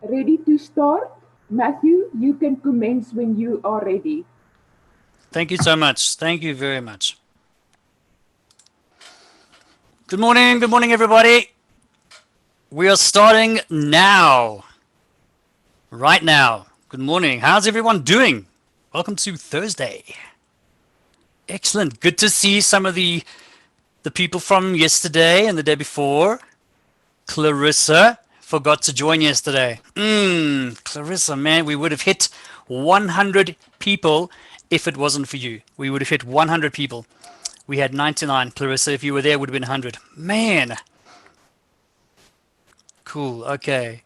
Ready to start? Matthew, you can commence when you are ready. Thank you so much. Thank you very much. Good morning, everybody. We are starting now. Right now. Good morning. How's everyone doing? Welcome to Thursday. Excellent. Good to see some of the people from yesterday and the day before. Clarissa forgot to join yesterday. Clarissa, man, we would have hit 100 people if it wasn't for you. We would have hit 100 people. We had 99. Clarissa, if you were there, it would have been 100. Man. Cool. Okay.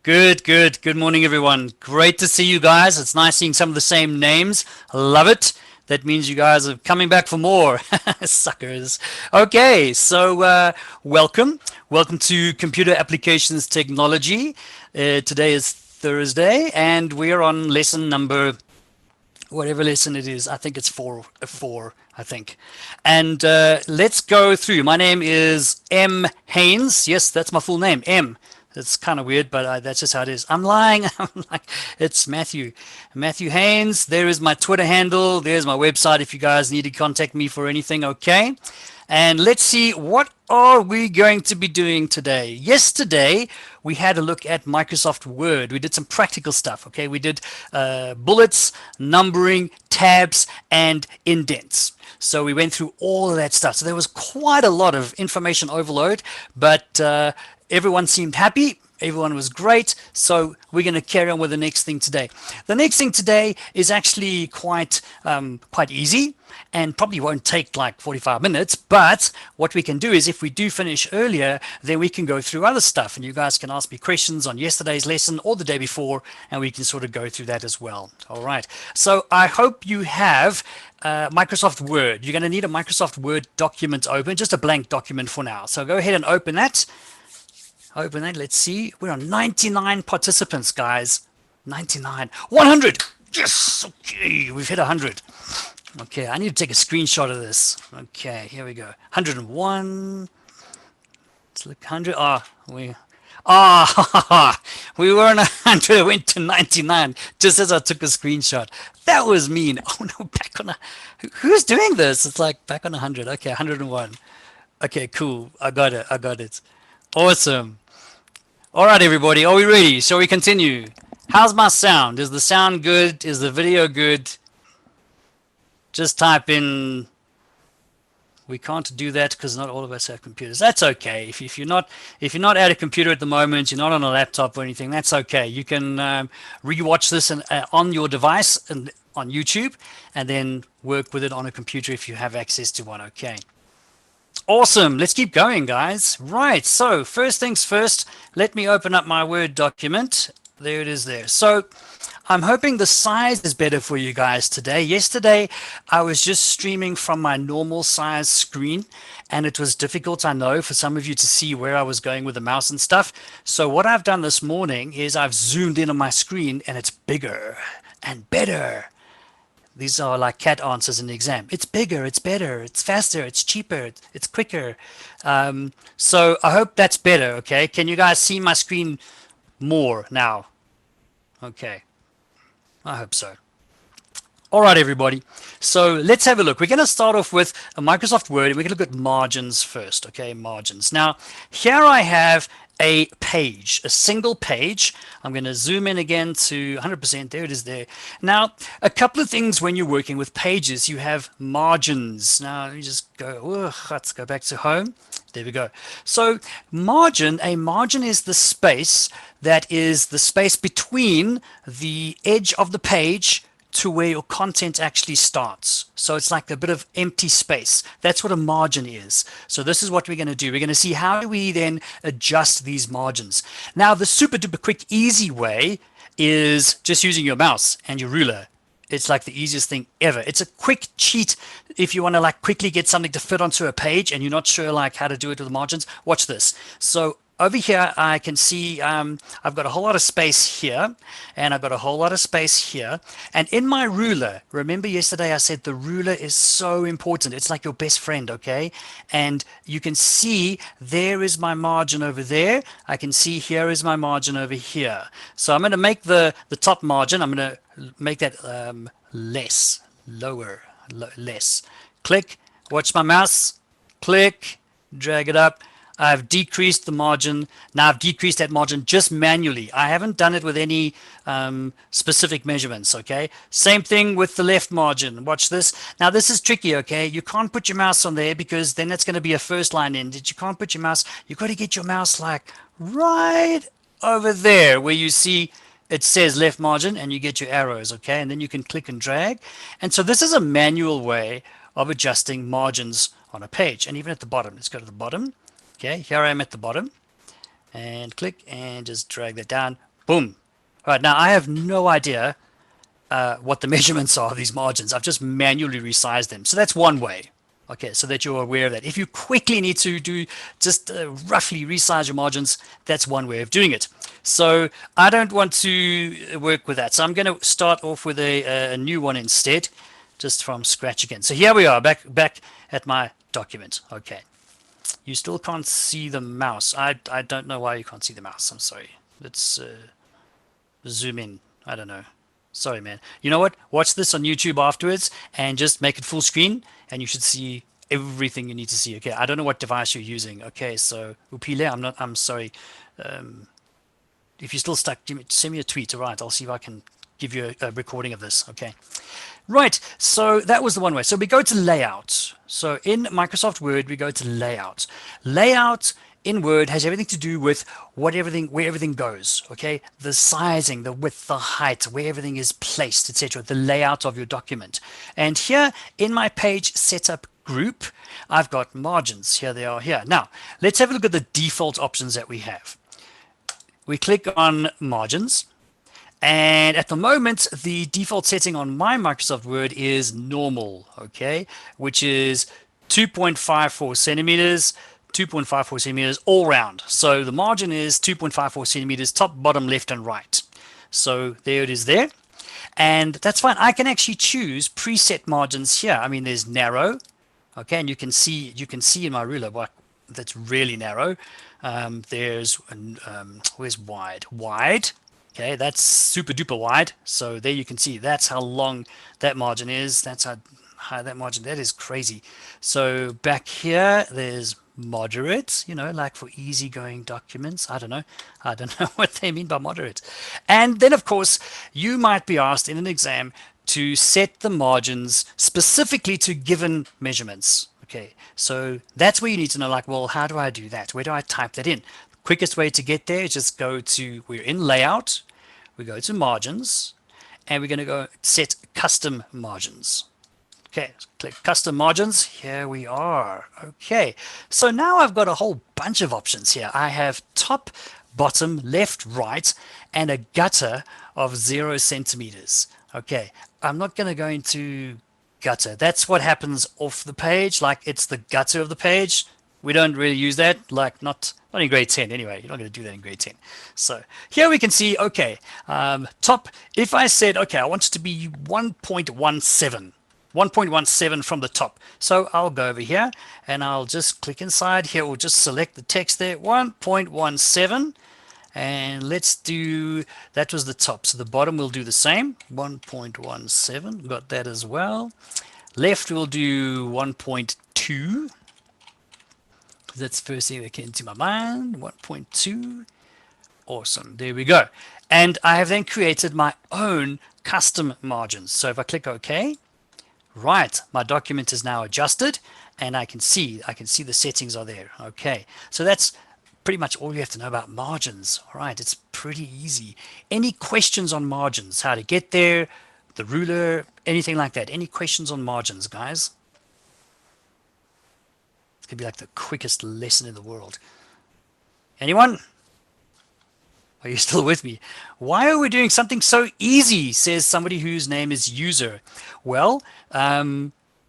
Good, good. Good morning, everyone. Great to see you guys. It's nice seeing some of the same names. Love it. That means you guys are coming back for more. Suckers. Okay, so welcome. Welcome to Computer Applications Technology. Today is Thursday, and we're on lesson number, whatever lesson it is. I think it's four, I think. And let's go through. My name is M. Haynes. Yes, that's my full name, M. It's kind of weird, but that's just how it is. I'm lying. It's Matthew Haynes. There is my Twitter handle. There's my website if you guys need to contact me for anything. Okay. And let's see, what are we going to be doing today? Yesterday, we had a look at Microsoft Word. We did some practical stuff. Okay. We did bullets, numbering, tabs, and indents. So we went through all of that stuff. So there was quite a lot of information overload, but everyone seemed happy. Everyone was great. So we're going to carry on with the next thing today. The next thing today is actually quite easy and probably won't take like 45 minutes. But what we can do is, if we do finish earlier, then we can go through other stuff and you guys can ask me questions on yesterday's lesson or the day before, and we can sort of go through that as well. All right. So I hope you have Microsoft Word. You're going to need a Microsoft Word document open, just a blank document for now. So go ahead and open that. Open that. Let's see. We're on 99 participants, guys. 99. 100. Yes. Okay. We've hit 100. Okay. I need to take a screenshot of this. Okay. Here we go. 101. Let's look. 100. We were on 100. It went to 99 just as I took a screenshot. That was mean. Oh no. Back on who's doing this? It's like back on 100. Okay. 101. Okay. Cool. I got it. Awesome. All right, everybody, are we ready? Shall we continue? How's my sound? Is the sound good? Is the video good? Just type in. We can't do that because not all of us have computers. That's okay. If you're not at a computer at the moment, you're not on a laptop or anything, that's okay. You can rewatch this on your device and on YouTube, and then work with it on a computer if you have access to one. Okay. Awesome. Let's keep going, guys. Right. So first things first, let me open up my Word document. There it is there. So I'm hoping the size is better for you guys today. Yesterday, I was just streaming from my normal size screen, and it was difficult, I know, for some of you to see where I was going with the mouse and stuff. So what I've done this morning is I've zoomed in on my screen, and it's bigger and better. These are like cat answers in the exam. It's bigger, it's better, it's faster, it's cheaper, it's quicker. So I hope that's better, okay? Can you guys see my screen more now? Okay, I hope so. All right, everybody. So let's have a look. We're going to start off with a Microsoft Word, and we're going to look at margins first, okay? Margins. Now, here I have a page, a single page. I'm going to zoom in again to 100%. There it is there. Now, a couple of things when you're working with pages, you have margins. Now, let me just go, let's go back to home. There we go. So a margin is the space that is the space between the edge of the page to where your content actually starts. So it's like a bit of empty space. That's what a margin is. So this is what we're going to do. We're going to see how do we then adjust these margins. Now, the super duper quick easy way is just using your mouse and your ruler. It's like the easiest thing ever. It's a quick cheat if you want to like quickly get something to fit onto a page and you're not sure like how to do it with the margins. Watch this. So over here, I can see I've got a whole lot of space here, and I've got a whole lot of space here. And in my ruler, remember yesterday I said the ruler is so important. It's like your best friend, okay? And you can see there is my margin over there. I can see here is my margin over here. So I'm going to make the top margin, I'm going to make that less, lower, less. Click, watch my mouse, click, drag it up. I've decreased the margin. Now I've decreased that margin just manually. I haven't done it with any specific measurements, okay? Same thing with the left margin. Watch this. Now this is tricky, okay? You can't put your mouse on there because then that's going to be a first line end. You can't put your mouse, you've got to get your mouse like right over there where you see it says left margin and you get your arrows, okay? And then you can click and drag. And so this is a manual way of adjusting margins on a page. And even at the bottom, let's go to the bottom. Okay, here I am at the bottom, and click and just drag that down. Boom. All right, now I have no idea what the measurements are of these margins. I've just manually resized them. So that's one way. Okay, so that you're aware of that. If you quickly need to do just roughly resize your margins, that's one way of doing it. So I don't want to work with that. So I'm going to start off with a new one instead, just from scratch again. So here we are, back at my document. Okay. You still can't see the mouse. I don't know why you can't see the mouse. I'm sorry. Let's zoom in. I don't know. Sorry, man. You know what? Watch this on YouTube afterwards and just make it full screen and you should see everything you need to see. Okay, I don't know what device you're using. Okay, so Upile, I'm sorry. If you're still stuck, send me a tweet. All right, I'll see if I can give you a recording of this. Okay. Right, so that was the one way. So we go to layout. So in Microsoft Word, we go to layout. Layout in Word has everything to do with where everything goes, okay? The sizing, the width, the height, where everything is placed, etc. The layout of your document. And here in my page setup group, I've got margins. Here they are here. Now, let's have a look at the default options that we have. We click on margins. And at the moment, the default setting on my Microsoft Word is normal, okay, which is 2.54 centimeters, 2.54 centimeters all round. So the margin is 2.54 centimeters, top, bottom, left, and right. So there it is there. And that's fine. I can actually choose preset margins here. I mean, there's narrow, okay, and you can see in my ruler what that's really narrow. There's where's wide? Wide. Okay, that's super duper wide. So there you can see that's how long that margin is. That's how high that margin, that is crazy. So back here, there's moderate, you know, like for easygoing documents. I don't know what they mean by moderate. And then of course, you might be asked in an exam to set the margins specifically to given measurements. Okay, so that's where you need to know, like, well, how do I do that? Where do I type that in? The quickest way to get there is just go to, we're in layout, we go to margins, and we're going to go set custom margins. Okay, click custom margins. Here we are. Okay, so now I've got a whole bunch of options here. I have top, bottom, left, right, and a gutter of 0 centimeters. Okay, I'm not going to go into gutter. That's what happens off the page, like it's the gutter of the page. We don't really use that, like not in grade 10 anyway. You're not going to do that in grade 10. So here we can see, okay, top, if I said, okay, I want it to be 1.17 from the top. So I'll go over here and I'll just click inside here. We'll just select the text there, 1.17. And let's do, that was the top. So the bottom we'll do the same, 1.17. Got that as well. Left we'll do 1.2. That's the first thing that came to my mind, 1.2. Awesome, there we go. And I have then created my own custom margins. So if I click OK, right, my document is now adjusted and I can see the settings are there. Okay, so that's pretty much all you have to know about margins. All right, it's pretty easy. Any questions on margins, how to get there, the ruler, anything like that? Any questions on margins, guys? It's gonna be like the quickest lesson in the world. Anyone? Are you still with me? Why are we doing something so easy, says somebody whose name is user? Well,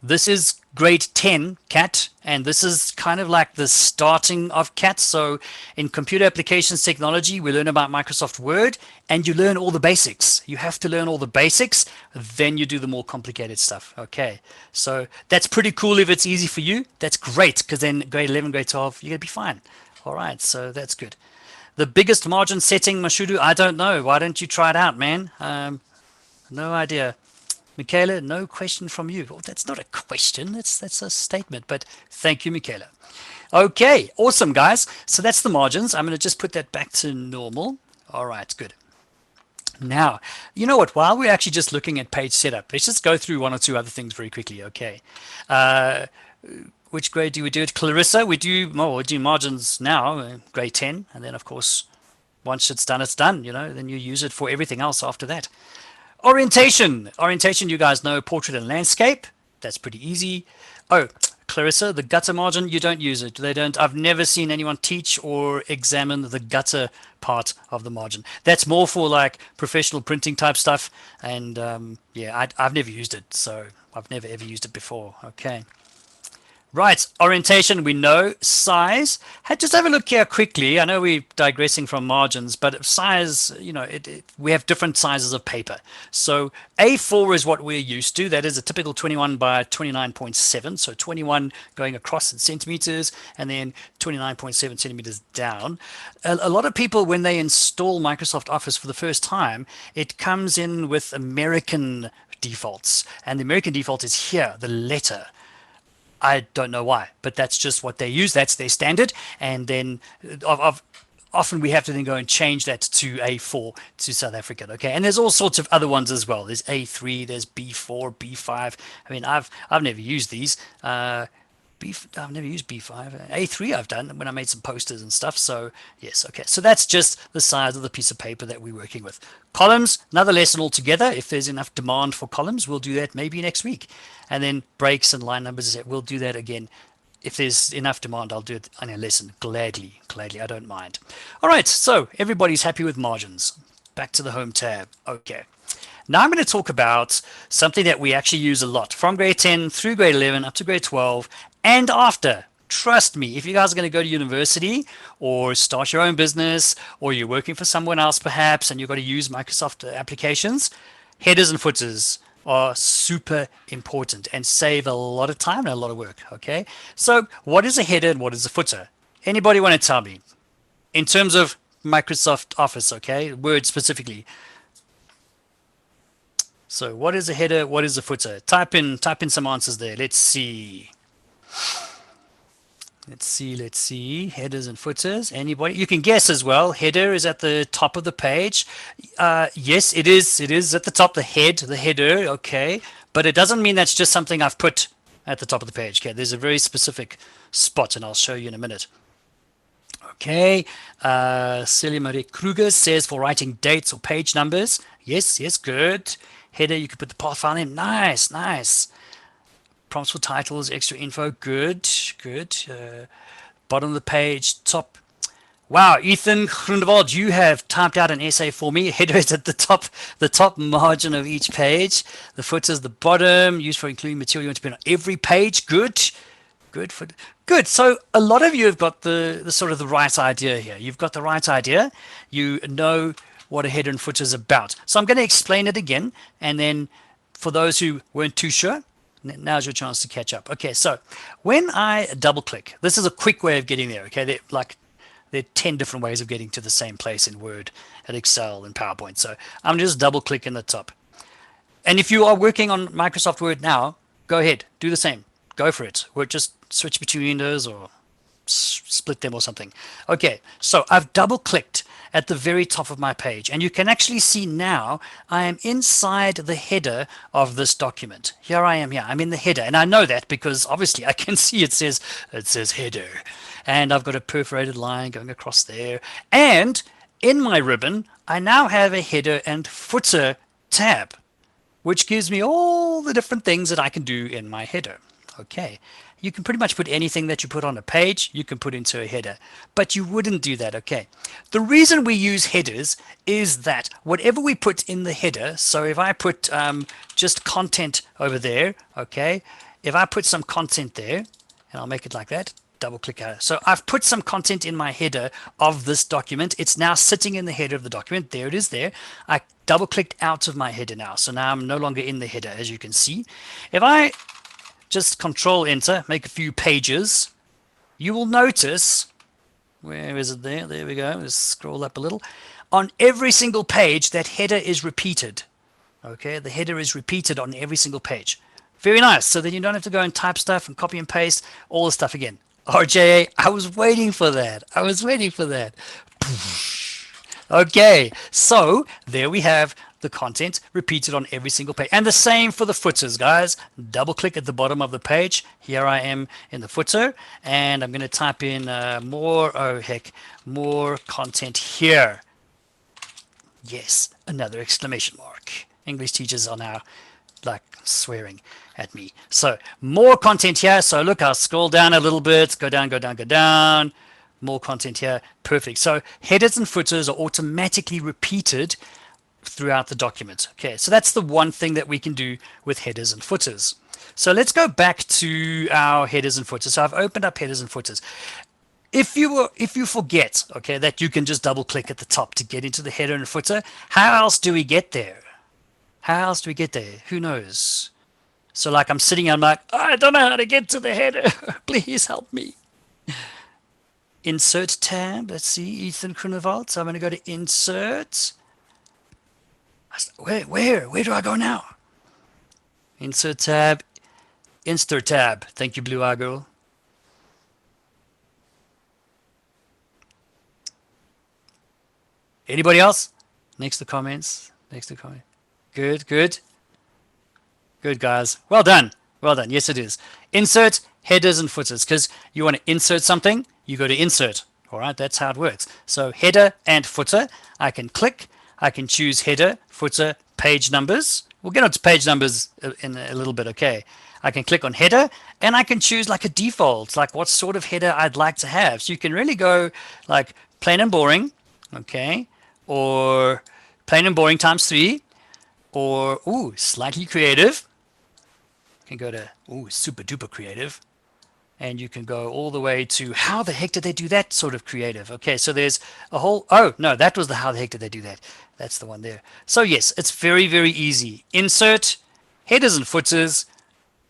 this is grade 10 CAT, and this is kind of like the starting of CAT. So in computer applications technology, we learn about Microsoft Word, and you learn all the basics. You have to learn all the basics, then you do the more complicated stuff. Okay, so that's pretty cool. If it's easy for you, that's great, because then grade 11, grade 12, you're gonna be fine. All right, so that's good. The biggest margin setting, Mashudu, I don't know. Why don't you try it out, man? No idea. Michaela, no question from you. Well, that's not a question. That's a statement. But thank you, Michaela. Okay, awesome, guys. So that's the margins. I'm going to just put that back to normal. All right, good. Now, you know what? While we're actually just looking at page setup, let's just go through one or two other things very quickly. Okay. Which grade do we do it? Clarissa, we do margins now, grade 10. And then, of course, once it's done, you know, then you use it for everything else after that. Orientation, you guys know portrait and landscape. That's pretty easy. Oh, Clarissa, the gutter margin, you don't use it. They don't. I've never seen anyone teach or examine the gutter part of the margin. That's more for like professional printing type stuff. And yeah, I've never used it. So I've never ever used it before. Okay. Right, orientation, we know. Size, just have a look here quickly. I know we're digressing from margins, but size, you know, we have different sizes of paper. So A4 is what we're used to. That is a typical 21 by 29.7. So 21 going across in centimeters, and then 29.7 centimeters down. A lot of people, when they install Microsoft Office for the first time, it comes in with American defaults. And the American default is here, the letter. I don't know why, but that's just what they use. That's their standard. And then often we have to then go and change that to A4 to South African. Okay. And there's all sorts of other ones as well. There's A3, there's B4, B5. I mean, I've never used these. I've never used B5. A3 I've done when I made some posters and stuff. So yes, okay. So that's just the size of the piece of paper that we're working with. Columns, another lesson altogether. If there's enough demand for columns, we'll do that maybe next week. And then breaks and line numbers, we'll do that again. If there's enough demand, I'll do it on a lesson. Gladly, I don't mind. All right, so everybody's happy with margins. Back to the home tab. Okay. Now I'm going to talk about something that we actually use a lot from grade 10 through grade 11 up to grade 12 and after. Trust me, if you guys are going to go to university or start your own business, or you're working for someone else perhaps, and you've got to use Microsoft applications, headers and footers are super important and save a lot of time and a lot of work. Okay, so what is a header and what is a footer? Anybody want to tell me in terms of Microsoft Office? Okay, Word specifically. So what is a header? What is a footer? Type in some answers there. Let's see. Let's see. Headers and footers. Anybody? You can guess as well. Header is at the top of the page. Yes, it is. It is at the top. The header. Okay, but it doesn't mean that's just something I've put at the top of the page. Okay, there's a very specific spot, and I'll show you in a minute. Okay, Celia Marie Kruger says for writing dates or page numbers. Yes, good. Header, you can put the path file in. Nice. Prompts for titles, extra info. Good. Bottom of the page, top. Wow, Ethan Grundewald, you have typed out an essay for me. Header is at the top margin of each page. The footer is the bottom, used for including material you want to put on every page. Good. So a lot of you have got the sort of the right idea here. You've got the right idea. You know what a header and footer is about. So I'm going to explain it again, and then for those who weren't too sure, now's your chance to catch up. Okay, so when I double click, this is a quick way of getting there. Okay, there are 10 different ways of getting to the same place in Word and Excel and PowerPoint. So I'm just double click in the top. And if you are working on Microsoft Word now, go ahead, do the same. Go for it. Or just switch between windows or split them or something. Okay, so I've double clicked at the very top of my page, and you can actually see now I am inside the header of this document. Here I am. I'm in the header, and I know that because obviously I can see it says header, and I've got a perforated line going across there, and in my ribbon I now have a header and footer tab, which gives me all the different things that I can do in my header. Okay, you can pretty much put anything that you put on a page, you can put into a header, but you wouldn't do that. Okay, the reason we use headers is that whatever we put in the header, so if I put just content over there, okay, if I put some content there, and I'll make it like that, double click out. So I've put some content in my header of this document. It's now sitting in the header of the document. There it is there. I double clicked out of my header now. So now I'm no longer in the header, as you can see. If I just control enter, make a few pages, you will notice, where is it there? There we go. Let's scroll up a little. On every single page, that header is repeated. Okay, the header is repeated on every single page. Very nice. So then you don't have to go and type stuff and copy and paste all the stuff again. RJA, I was waiting for that. I was waiting for that. Okay, so there we have the content repeated on every single page. And the same for the footers, guys. Double click at the bottom of the page. Here I am in the footer, and I'm going to type in more content here. Yes, another exclamation mark. English teachers are now like swearing at me. So more content here. So look, I'll scroll down a little bit, go down, go down, go down. More content here. Perfect. So headers and footers are automatically repeated throughout the document. Okay, so that's the one thing that we can do with headers and footers. So let's go back to our headers and footers. So I've opened up headers and footers. If you forget, okay, that you can just double click at the top to get into the header and footer, how else do we get there? How else do we get there? Who knows? So like I'm sitting, I'm like, I don't know how to get to the header. Please help me. Insert tab. Let's see, Ethan Grunewald. So I'm going to go to insert. Where do I go now? Insert tab. Insert tab. Thank you, Blue Eye Girl. Anybody else? Next to comments. Next to comment. Good, good. Good, guys. Well done. Well done. Yes, it is. Insert headers and footers. Because you want to insert something, you go to insert. All right, that's how it works. So header and footer. I can click. I can choose header, footer, page numbers. We'll get onto page numbers in a little bit, okay. I can click on header, and I can choose like a default, like what sort of header I'd like to have. So you can really go like plain and boring, okay, or plain and boring ×3, or slightly creative. You can go to super duper creative, and you can go all the way to how the heck did they do that sort of creative. Okay, so there's a whole, no, that was the how the heck did they do that. That's the one there. So yes, it's very, very easy. Insert, headers and footers.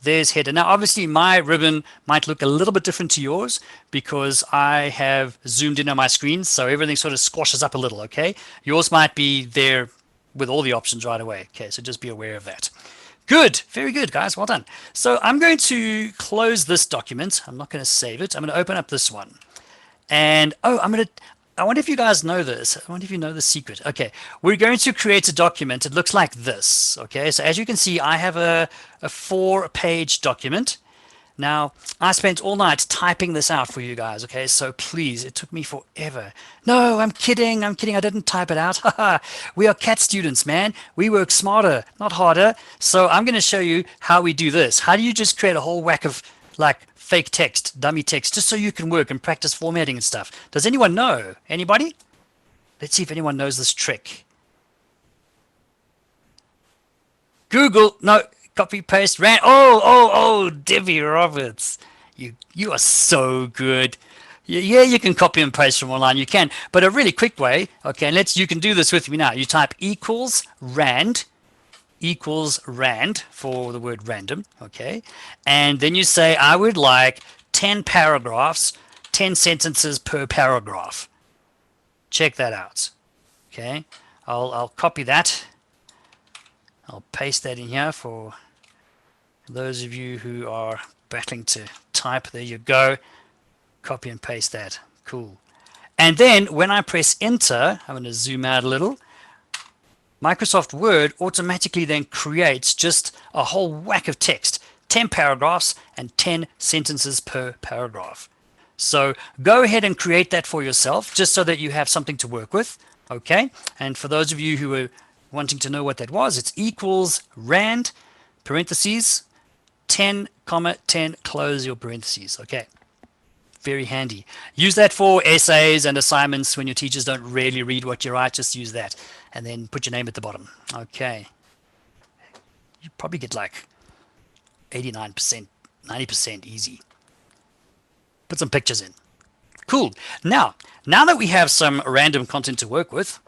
There's header. Now, obviously, my ribbon might look a little bit different to yours because I have zoomed in on my screen, so everything sort of squashes up a little, okay? Yours might be there with all the options right away, okay? So just be aware of that. Good. Very good, guys. Well done. So I'm going to close this document. I'm not going to save it. I'm going to open up this one. And, I wonder if you guys know this. I wonder if you know the secret. Okay, we're going to create a document. It looks like this. Okay, so as you can see, I have a 4-page document. Now, I spent all night typing this out for you guys. Okay, so please, it took me forever. No, I'm kidding. I'm kidding. I didn't type it out. We are CAT students, man. We work smarter, not harder. So I'm going to show you how we do this. How do you just create a whole whack of like fake text, dummy text, just so you can work and practice formatting and stuff. Does anyone know? Anybody? Let's see if anyone knows this trick. Google, no, copy, paste, ran. Oh, Debbie Roberts. You are so good. Yeah, you can copy and paste from online, you can. But a really quick way, okay, you can do this with me now. You type equals rand for the word random, okay? And then you say, I would like 10 paragraphs, 10 sentences per paragraph. Check that out, okay? I'll copy that. I'll paste that in here for those of you who are battling to type. There you go. Copy and paste that. Cool. And then when I press enter, I'm going to zoom out a little. Microsoft Word automatically then creates just a whole whack of text, 10 paragraphs and 10 sentences per paragraph. So go ahead and create that for yourself just so that you have something to work with, okay? And for those of you who are wanting to know what that was, it's equals rand, parentheses, 10, 10, close your parentheses, okay? Very handy. Use that for essays and assignments when your teachers don't really read what you write. Just use that and then put your name at the bottom. Okay. You probably get like 89% 90% easy. Put some pictures in. Cool. Now that we have some random content to work with,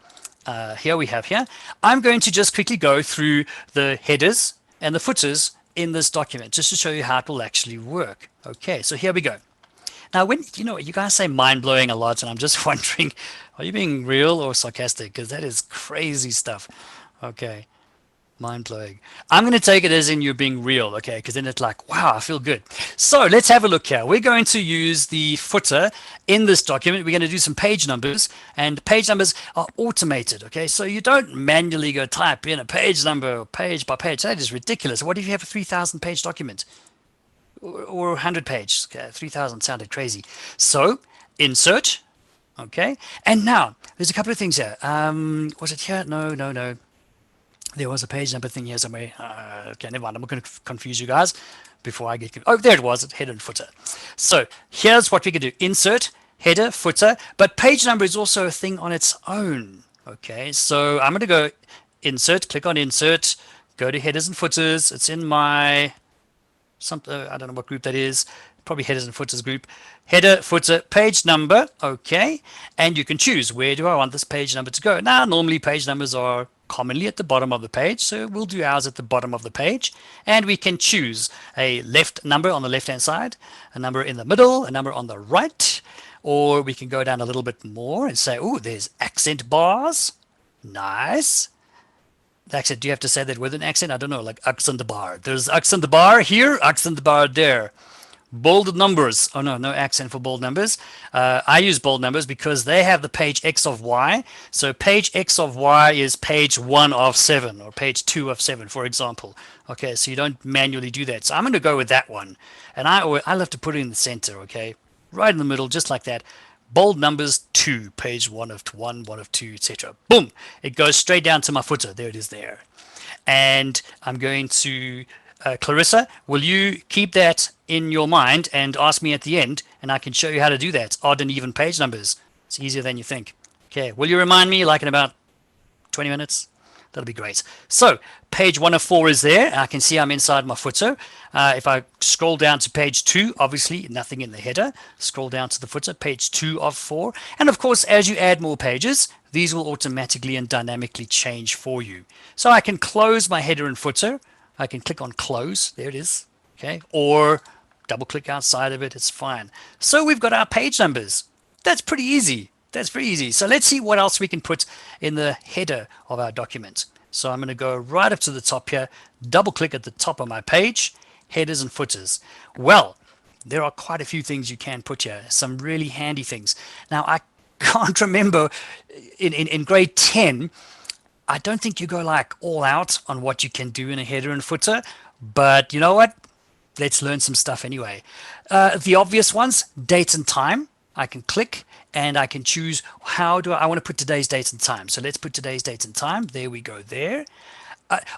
here, I'm going to just quickly go through the headers and the footers in this document just to show you how it will actually work. Okay, so here we go. Now, when you guys say mind-blowing a lot, and I'm just wondering, are you being real or sarcastic? Because that is crazy stuff. Okay, mind-blowing. I'm going to take it as in you're being real, okay? Because then it's like, wow, I feel good. So let's have a look here. We're going to use the footer in this document. We're going to do some page numbers, and page numbers are automated, okay? So you don't manually go type in a page number page by page. That is ridiculous. What if you have a 3,000 page document? Or 100 page. Okay, 3,000 sounded crazy. So insert, okay, and now there's a couple of things here. Was it here? No. There was a page number thing here somewhere. Okay, never mind. I'm not going to confuse you guys before I get. Oh, there it was. Header and footer. So here's what we can do: insert, header, footer. But page number is also a thing on its own. Okay, so I'm going to go insert. Click on insert. Go to headers and footers. It's in my I don't know what group that is, probably headers and footers group. Header, footer, page number, okay, and you can choose where do I want this page number to go. Now normally page numbers are commonly at the bottom of the page, so we'll do ours at the bottom of the page, and we can choose a left number on the left hand side, a number in the middle, a number on the right, or we can go down a little bit more and say, oh, there's accent bars. Nice. Accent, do you have to say that with an accent? I don't know, like accent bar. There's accent bar here, accent bar there. Bold numbers. Oh, no accent for bold numbers. I use bold numbers because they have the page X of Y. So page X of Y is page 1 of 7 or page 2 of 7, for example. Okay, so you don't manually do that. So I'm going to go with that one. And I love to put it in the center, okay? Right in the middle, just like that. Bold numbers 2, page 1 of 1, 1 of 2, etc. Boom! It goes straight down to my footer. There it is there. And I'm going to, Clarissa, will you keep that in your mind and ask me at the end, and I can show you how to do that. Odd and even page numbers. It's easier than you think. Okay, will you remind me like in about 20 minutes? That'll be great. So page 1 of 4 is there. I can see I'm inside my footer. If I scroll down to page 2, obviously nothing in the header. Scroll down to the footer, page 2 of 4. And of course, as you add more pages, these will automatically and dynamically change for you. So I can close my header and footer. I can click on close. There it is. Okay. Or double click outside of it. It's fine. So we've got our page numbers. That's pretty easy. That's pretty easy. So let's see what else we can put in the header of our document. So I'm going to go right up to the top here, double click at the top of my page, headers and footers. Well, there are quite a few things you can put here, some really handy things. Now, I can't remember in grade 10, I don't think you go like all out on what you can do in a header and footer, but you know what? Let's learn some stuff anyway. The obvious ones, date and time. I can click and I can choose how do I want to put today's date and time. So let's put today's date and time. There we go there.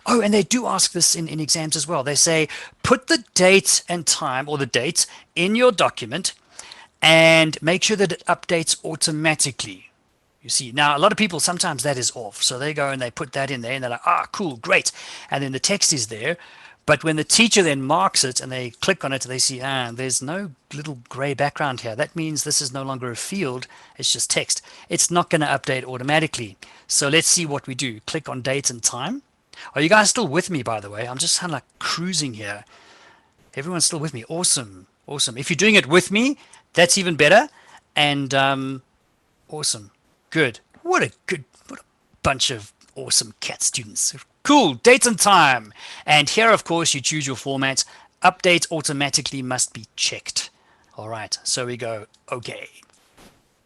Oh, and they do ask this in exams as well. They say, put the date and time or the date in your document and make sure that it updates automatically. You see, now a lot of people, sometimes that is off. So they go and they put that in there and they're like, cool, great. And then the text is there. But when the teacher then marks it and they click on it, they see, there's no little gray background here. That means this is no longer a field. It's just text. It's not going to update automatically. So let's see what we do. Click on date and time. Are you guys still with me, by the way? I'm just kind of like cruising here. Everyone's still with me. Awesome. Awesome. If you're doing it with me, that's even better. And awesome. Good. What a bunch of awesome CAT students. Cool, date and time. And here, of course, you choose your format. Update automatically must be checked. All right, so we go, okay.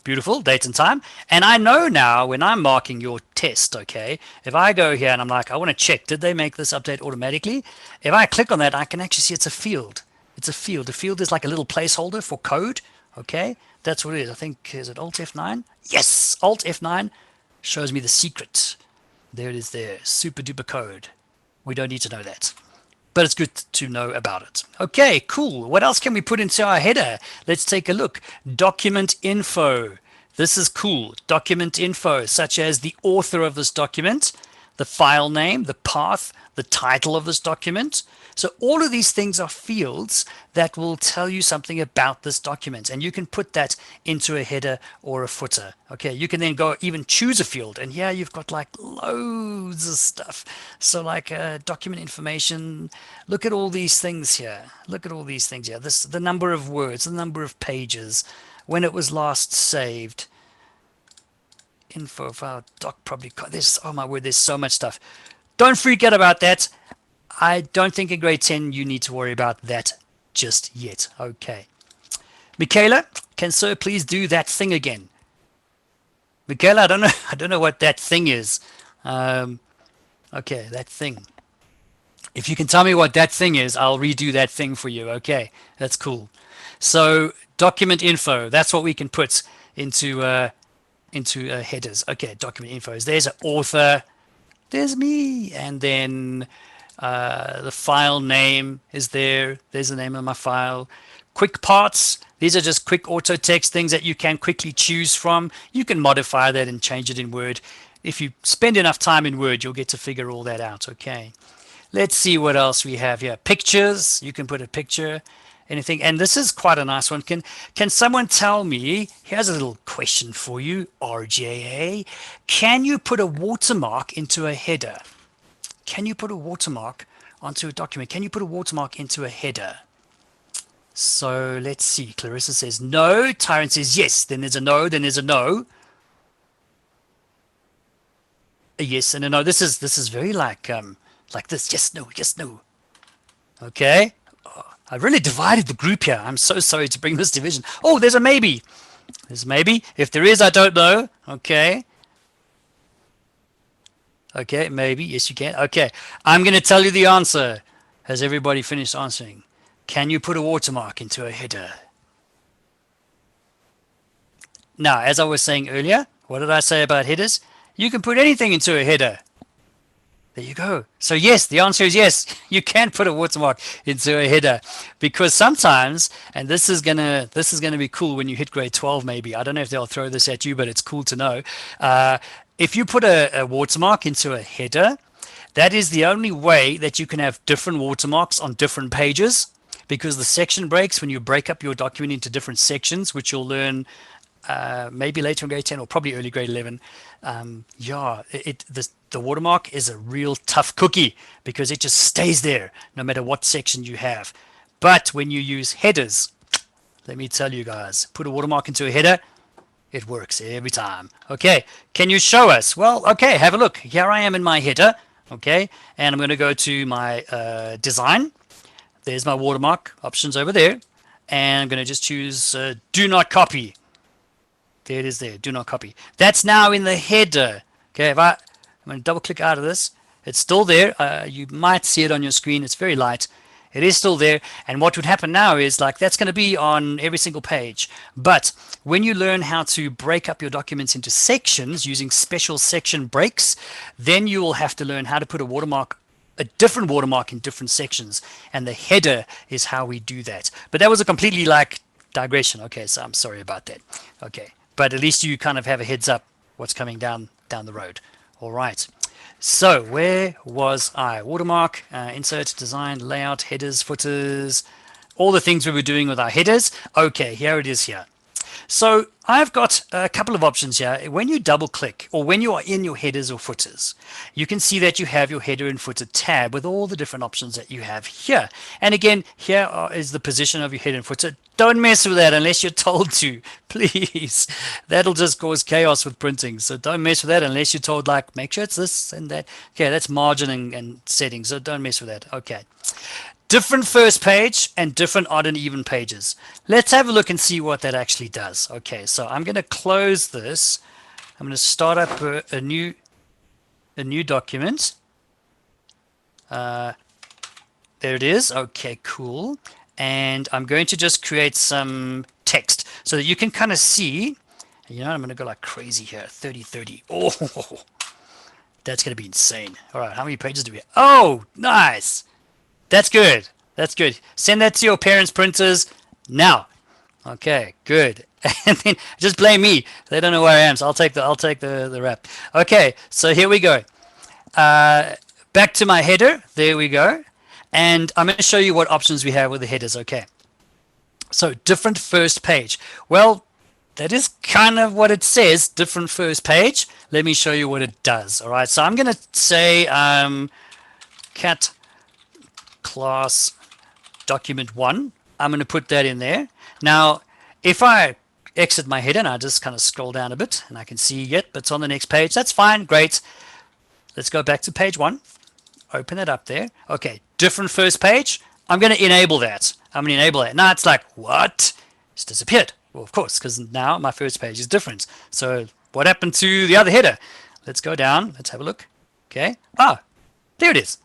Beautiful, date and time. And I know now when I'm marking your test, okay, if I go here and I'm like, I want to check, did they make this update automatically? If I click on that, I can actually see it's a field. It's a field. A field is like a little placeholder for code, okay? That's what it is. I think, is it Alt F9? Yes, Alt F9 shows me the secret. There it is there, super duper code. We don't need to know that, but it's good to know about it. Okay, cool. What else can we put into our header? Let's take a look. Document info. This is cool. Document info, such as the author of this document, the file name, the path, the title of this document, So all of these things are fields that will tell you something about this document, and you can put that into a header or a footer. Okay, you can then go even choose a field, and here you've got like loads of stuff. So like document information, look at all these things here. Look at all these things here. This, the number of words, the number of pages, when it was last saved, info file, doc probably, this, oh my word, there's so much stuff. Don't freak out about that. I don't think in grade 10 you need to worry about that just yet. Okay. Michaela, can sir please do that thing again? Michaela, I don't know what that thing is. Okay, that thing. If you can tell me what that thing is, I'll redo that thing for you. Okay, that's cool. So document info, that's what we can put into headers. Okay, document info. There's an author, there's me, and then the file name is there. There's the name of my file. Quick parts, these are just quick auto text things that you can quickly choose from. You can modify that and change it in Word. If you spend enough time in Word, you'll get to figure all that out. Okay, let's see what else we have here. Pictures, you can put a picture, anything. And this is quite a nice one. Can someone tell me, here's a little question for you, RJA. Can you put a watermark into a header? Can you put a watermark onto a document? Can you put a watermark into a header? So let's see. Clarissa says no. Tyrant says yes. Then there's a no. Then there's a no. A yes and a no. This is very like this. Yes, no, yes, no. Okay. I really divided the group here. I'm so sorry to bring this division. Oh, there's a maybe. There's a maybe. If there is, I don't know. Okay. Okay, maybe. Yes, you can. Okay. I'm going to tell you the answer. Has everybody finished answering? Can you put a watermark into a header? Now, as I was saying earlier, what did I say about headers? You can put anything into a header. There you go. So yes, the answer is yes. You can put a watermark into a header, because sometimes, and this is gonna be cool when you hit grade 12 maybe. I don't know if they'll throw this at you, but it's cool to know. If you put a watermark into a header, that is the only way that you can have different watermarks on different pages, because the section breaks when you break up your document into different sections, which you'll learn maybe later in grade 10 or probably early grade 11. The watermark is a real tough cookie, because it just stays there no matter what section you have. But when you use headers, let me tell you guys, put a watermark into a header, it works every time. Okay, can you show us? Well, okay, have a look. Here I am in my header. Okay, and I'm going to go to my design. There's my watermark options over there, and I'm going to just choose do not copy. There it is there, do not copy. That's now in the header. Okay, I'm going to double click out of this. It's still there. You might see it on your screen. It's very light. It is still there. And what would happen now is, like, that's going to be on every single page. But when you learn how to break up your documents into sections using special section breaks, then you will have to learn how to put a different watermark in different sections. And the header is how we do that. But that was a completely like digression. Okay, so I'm sorry about that. Okay, but at least you kind of have a heads up what's coming down the road. All right. So where was I? Watermark, insert, design, layout, headers, footers, all the things we were doing with our headers. Okay, here it is here. So I've got a couple of options here. When you double click, or when you are in your headers or footers, you can see that you have your header and footer tab with all the different options that you have here. And again, here is the position of your header and footer. Don't mess with that unless you're told to, please. That'll just cause chaos with printing. So don't mess with that unless you're told, like, make sure it's this and that. Okay, that's margin and settings, so don't mess with that. Okay. Different first page and different odd and even pages. Let's have a look and see what that actually does. Okay, so I'm going to close this. I'm going to start up a new document. There it is. Okay, cool. And I'm going to just create some text so that you can kind of see. You know, I'm going to go like crazy here. 30. Oh, that's going to be insane. All right, how many pages do we have? Oh, nice. That's good. That's good. Send that to your parents' printers now. Okay, good. And then just blame me. They don't know where I am, so I'll take the rap. Okay, so here we go. Back to my header. There we go. and I'm going to show you what options we have with the headers. Okay. So different first page. Well, that is kind of what it says, different first page. Let me show you what it does. All right. So I'm going to say cat class document 1. I'm going to put that in there. Now, if I exit my header and I just kind of scroll down a bit and I can see it, but it's on the next page. That's fine. Great. Let's go back to page 1. Open it up there. Okay. Different first page. I'm going to enable that. I'm going to enable that. Now it's like, what? It's disappeared. Well, of course, because now my first page is different. So what happened to the other header? Let's go down. Let's have a look. Okay. Ah, there it is.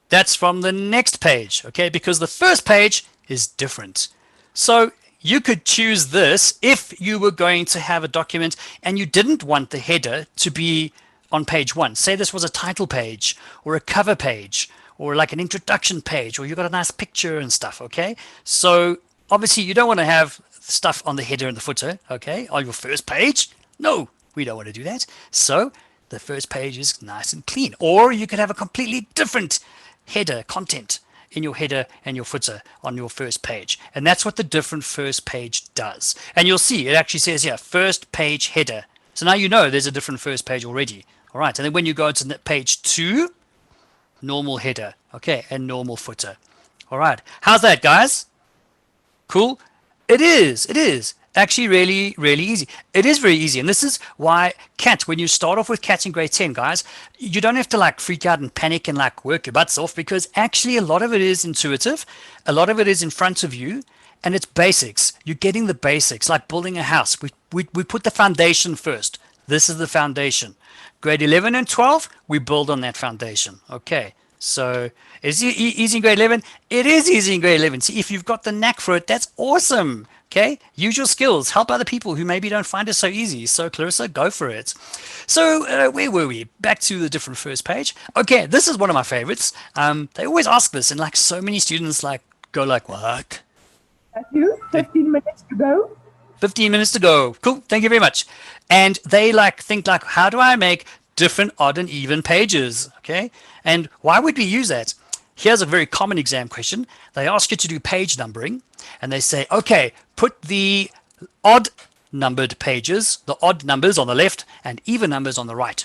That's from the next page. Okay. Because the first page is different. So you could choose this if you were going to have a document and you didn't want the header to be on page 1. Say this was a title page or a cover page or like an introduction page, or you got a nice picture and stuff. Okay. So obviously you don't want to have stuff on the header and the footer. Okay. On your first page. No, we don't want to do that. So the first page is nice and clean, or you could have a completely different header content in your header and your footer on your first page. And that's what the different first page does. And you'll see it actually says here, first page header. So now you know there's a different first page already. All right. And then when you go to page 2, normal header. Okay. And normal footer. All right. How's that, guys? Cool. It is actually really, really easy. It is very easy. And this is why CAT, when you start off with CAT in grade 10, guys, you don't have to like freak out and panic and like work your butts off, because actually a lot of it is intuitive. A lot of it is in front of you, and it's basics. You're getting the basics, like building a house. We put the foundation first. This is the foundation. Grade 11 and 12, we build on that foundation. Okay. So is it easy in grade 11? It is easy in grade 11. See, if you've got the knack for it, that's awesome. Okay, use your skills, help other people who maybe don't find it so easy. So Clarissa, go for it. So where were we? Back to the different first page. Okay, this is one of my favorites. They always ask this, and like so many students like go like, what? Matthew, 15 minutes to go. 15 minutes to go. Cool, thank you very much. And they like think like, how do I make different odd and even pages? Okay, and why would we use that? Here's a very common exam question. They ask you to do page numbering, and they say, okay, put the odd numbered pages, the odd numbers on the left and even numbers on the right.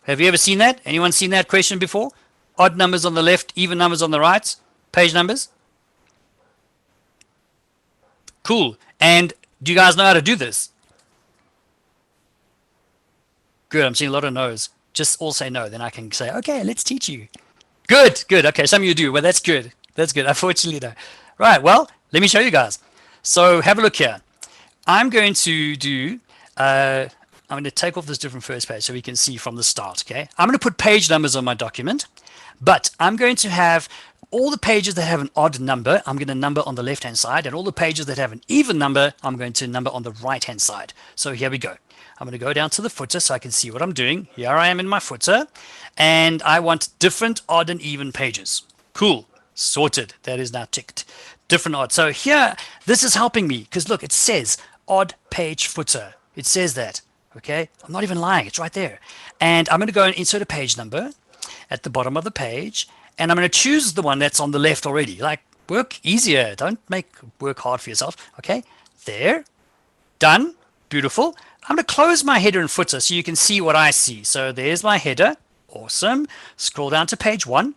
Have you ever seen that? Anyone seen that question before? Odd numbers on the left, even numbers on the right, page numbers? Cool. And do you guys know how to do this? Good. I'm seeing a lot of no's. Just all say no. Then I can say, okay, let's teach you. Good. Okay, some of you do. Well, that's good. Unfortunately, no. Right, well, let me show you guys. So have a look here. I'm going to do, I'm going to take off this different first page so we can see from the start, okay? I'm going to put page numbers on my document, but I'm going to have all the pages that have an odd number, I'm going to number on the left-hand side, and all the pages that have an even number, I'm going to number on the right-hand side. So here we go. I'm going to go down to the footer so I can see what I'm doing. Here I am in my footer, and I want different odd and even pages. Cool. Sorted. That is now ticked. Different odd. So here, this is helping me because look, it says odd page footer. It says that. Okay. I'm not even lying. It's right there. And I'm going to go and insert a page number at the bottom of the page. And I'm going to choose the one that's on the left already. Like, work easier. Don't make work hard for yourself. Okay. There. Done. Beautiful. I'm going to close my header and footer so you can see what I see. So there's my header. Awesome. Scroll down to page 1.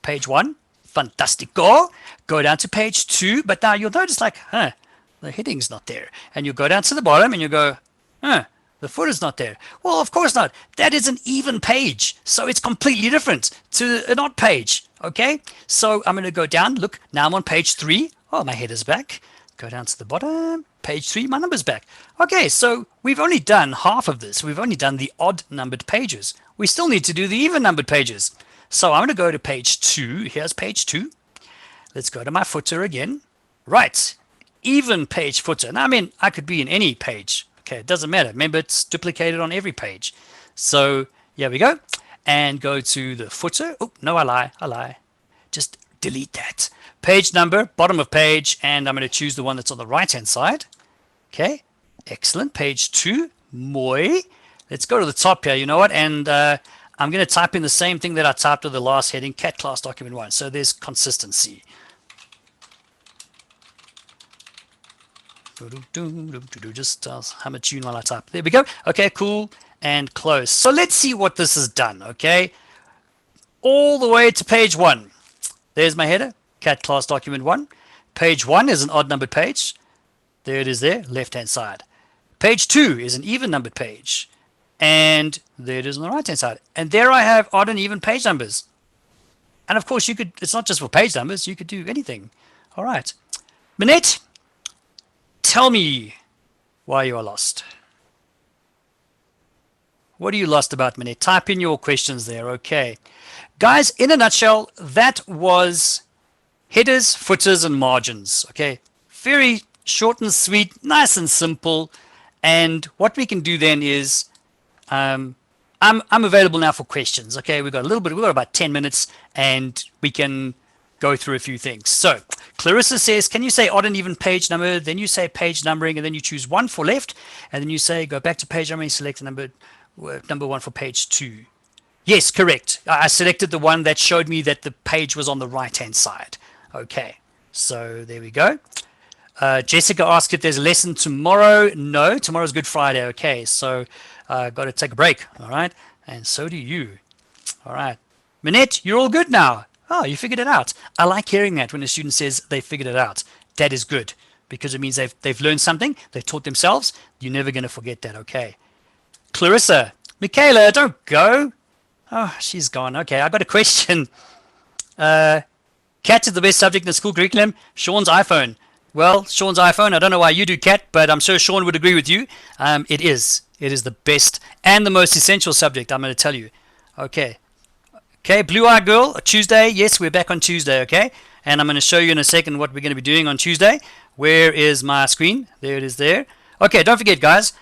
Page 1. Fantastico. Go down to page 2. But now you'll notice like, the heading's not there. And you go down to the bottom and you go, the footer's not there. Well, of course not. That is an even page. So it's completely different to an odd page. Okay. So I'm going to go down. Look, now I'm on page 3. Oh, my header's back. Go down to the bottom. Page 3, my number's back. Okay, so we've only done half of this. We've only done the odd numbered pages. We still need to do the even numbered pages. So I'm going to go to page 2. Here's page 2. Let's go to my footer again. Right, even page footer. Now, I mean, I could be in any page. Okay, it doesn't matter. Remember, it's duplicated on every page. So here we go. And go to the footer. Oh, no, I lie. Just delete that. Page number, bottom of page, and I'm going to choose the one that's on the right-hand side. Okay, excellent. Page 2, moi. Let's go to the top here, you know what? And I'm I'm going to type in the same thing that I typed with the last heading, cat class document 1. So there's consistency. Just hum a tune while I type. There we go. Okay, cool and close. So let's see what this has done. Okay, all the way to page 1. There's my header, cat class document 1. Page 1 is an odd numbered page. There it is there, left hand side. Page 2 is an even numbered page. And there it is on the right hand side. And there I have odd and even page numbers. And of course, you could, it's not just for page numbers, you could do anything. All right. Minette, tell me why you are lost. What are you lost about, Minette? Type in your questions there. Okay. Guys, in a nutshell, that was headers, footers, and margins. Okay. Very short and sweet, nice and simple. And what we can do then is, I'm available now for questions. Okay, we've got about 10 minutes and we can go through a few things. So Clarissa says, can you say odd and even page number? Then you say page numbering and then you choose 1 for left. And then you say, go back to page numbering, select the number 1 for page 2. Yes, correct. I selected the one that showed me that the page was on the right hand side. Okay, so there we go. Jessica asked if there's a lesson tomorrow. No, tomorrow's Good Friday. Okay, so got to take a break. All right, and so do you. All right, Minette, you're all good now. Oh, you figured it out. I like hearing that when a student says they figured it out. That is good because it means they've learned something. They've taught themselves. You're never going to forget that. Okay, Clarissa, Michaela, don't go. Oh, she's gone. Okay, I got a question. Cat is the best subject in the school curriculum. Sean's iPhone. Well, Sean's iPhone, I don't know why you do, Cat, but I'm sure Sean would agree with you. It is. It is the best and the most essential subject, I'm going to tell you. Okay. Okay, Blue Eye Girl, Tuesday. Yes, we're back on Tuesday, okay? And I'm going to show you in a second what we're going to be doing on Tuesday. Where is my screen? There it is there. Okay, don't forget, guys.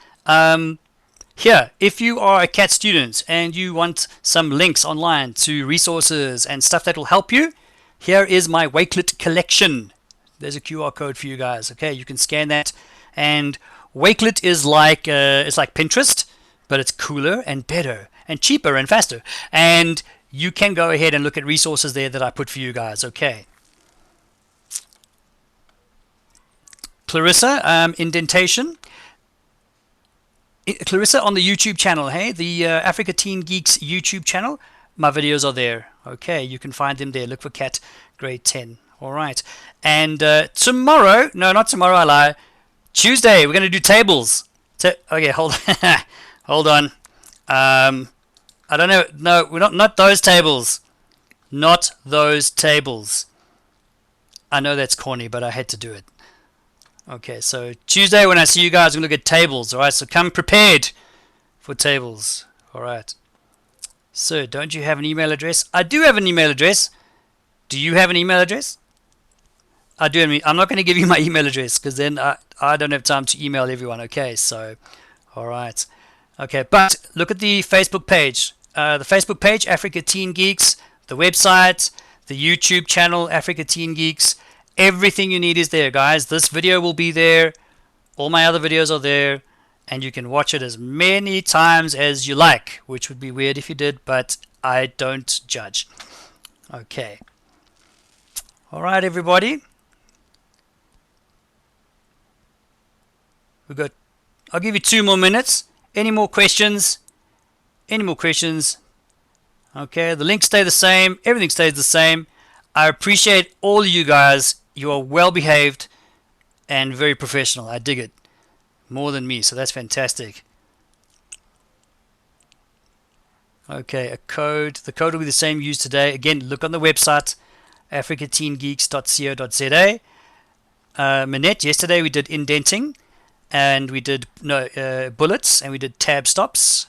Here, if you are a CAT student and you want some links online to resources and stuff that will help you, here is my Wakelet collection. There's a QR code for you guys. Okay, you can scan that. And Wakelet is like it's like Pinterest, but it's cooler and better and cheaper and faster. And you can go ahead and look at resources there that I put for you guys. Okay. Clarissa, indentation. Clarissa on the YouTube channel, hey, the Africa Teen Geeks YouTube channel. My videos are there. Okay, you can find them there. Look for CAT grade 10. All right. And tomorrow, no, not tomorrow, I lie. Tuesday, we're going to do tables. Okay, hold hold on. I don't know. No, we're not those tables. Not those tables. I know that's corny, but I had to do it. Okay, so Tuesday when I see you guys, we're going to look at tables. All right, so come prepared for tables. All right. So, don't you have an email address? I do have an email address. Do you have an email address? I do. I'm not going to give you my email address because then I don't have time to email everyone. Okay, so, all right. Okay, but look at the Facebook page. The Facebook page, Africa Teen Geeks. The website, the YouTube channel, Africa Teen Geeks. Everything you need is there, guys. This video will be there. All my other videos are there. And you can watch it as many times as you like, which would be weird if you did, but I don't judge. Okay. All right, everybody. I'll give you 2 more minutes. Any more questions? Any more questions? Okay, the links stay the same. Everything stays the same. I appreciate all of you guys. You are well behaved and very professional. I dig it. More than me, so that's fantastic. Okay, a code. The code will be the same used today. Again, look on the website, africateengeeks.co.za. Minette, yesterday we did indenting, and we did bullets, and we did tab stops.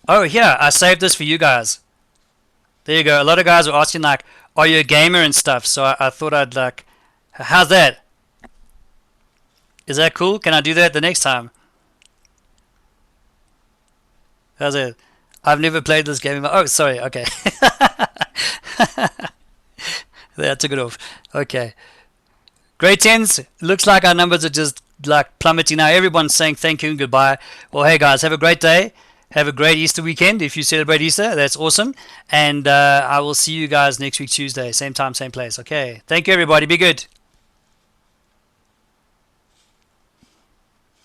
Oh, here, I saved this for you guys. There you go. A lot of guys were asking, like, are you a gamer and stuff? So I thought I'd, like, how's that? Is that cool? Can I do that the next time? How's it? I've never played this game. Oh, sorry. Okay. There, I took it off. Okay. Grade 10s. Looks like our numbers are just like plummeting now. Everyone's saying thank you and goodbye. Well, hey guys, have a great day. Have a great Easter weekend. If you celebrate Easter, that's awesome. And I will see you guys next week, Tuesday. Same time, same place. Okay. Thank you, everybody. Be good.